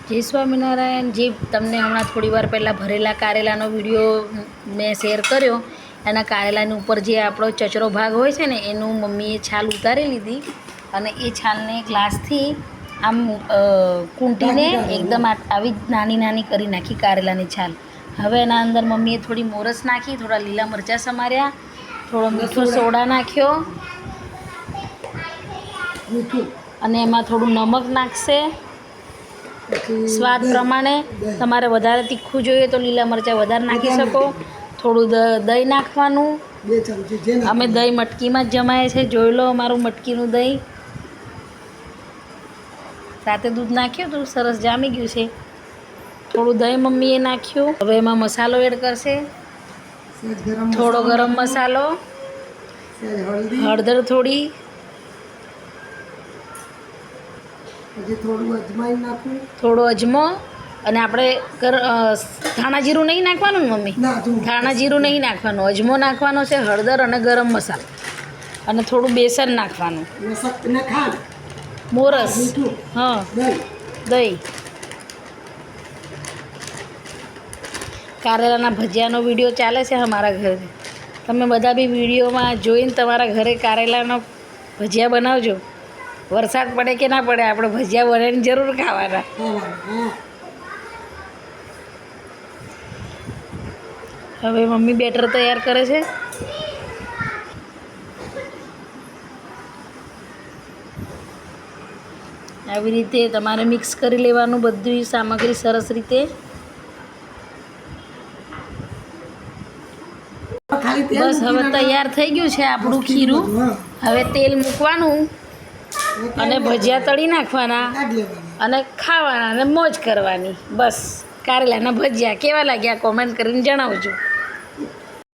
જય સ્વામિનારાયણ। જે તમને હમણાં થોડી વાર પહેલાં ભરેલા કારેલાનો વિડીયો મેં શેર કર્યો, એના કારેલાની ઉપર જે આપણો ચચરો ભાગ હોય છે ને, એનું મમ્મીએ છાલ ઉતારી લીધી અને એ છાલને ગ્લાસથી આમ કૂંટીને એકદમ આવી નાની નાની કરી નાખી કારેલાની છાલ। હવે એના અંદર મમ્મીએ થોડી મોરસ નાખી, થોડા લીલા મરચાં સમાર્યા, થોડો મીઠો સોડા નાખ્યો અને એમાં થોડું નમક નાખશે સ્વાદ પ્રમાણે। તમારે વધારે તીખું જોઈએ તો લીલા મરચાં વધારે નાખી શકો। થોડું દહીં નાખવાનું, અમે દહીં મટકીમાં જ જમાય છે, જોઈ લો અમારું મટકીનું દહીં। સાથે દૂધ નાખ્યું હતું, સરસ જામી ગયું છે। થોડું દહીં મમ્મીએ નાખ્યું। હવે એમાં મસાલો એડ કરશે, થોડો ગરમ મસાલો, હળદર થોડી, થોડો અજમો, અને આપણે ધાણા જીરું નહીં નાખવાનું ને મમ્મી, ધાણા જીરું નહીં નાખવાનું, અજમો નાખવાનો છે, હળદર અને ગરમ મસાલો, અને થોડું બેસન નાખવાનું, મોરસ, હા, દહીં। કારેલાના ભજીયાનો વિડીયો ચાલે છે અમારા ઘરે, તમે બધા બી વિડીયોમાં જોઈને તમારા ઘરે કારેલાનો ભજીયા બનાવજો। વરસાદ પડે કે ના પડે, આપણે ભજીયા બનાવીને જરૂર ખાવાના। હવે મમ્મી બેટર તૈયાર કરે છે। આવી રીતે તમારે મિક્સ કરી લેવાનું બધી સામગ્રી સરસ રીતે। બસ હવે તૈયાર થઈ ગયું છે આપણું ખીરું। હવે તેલ મૂકવાનું અને ભજીયા તળી નાખવાના અને ખાવાના અને મોજ કરવાની। બસ કારેલાના ભજીયા કેવા લાગ્યા કોમેન્ટ કરીને જણાવજો।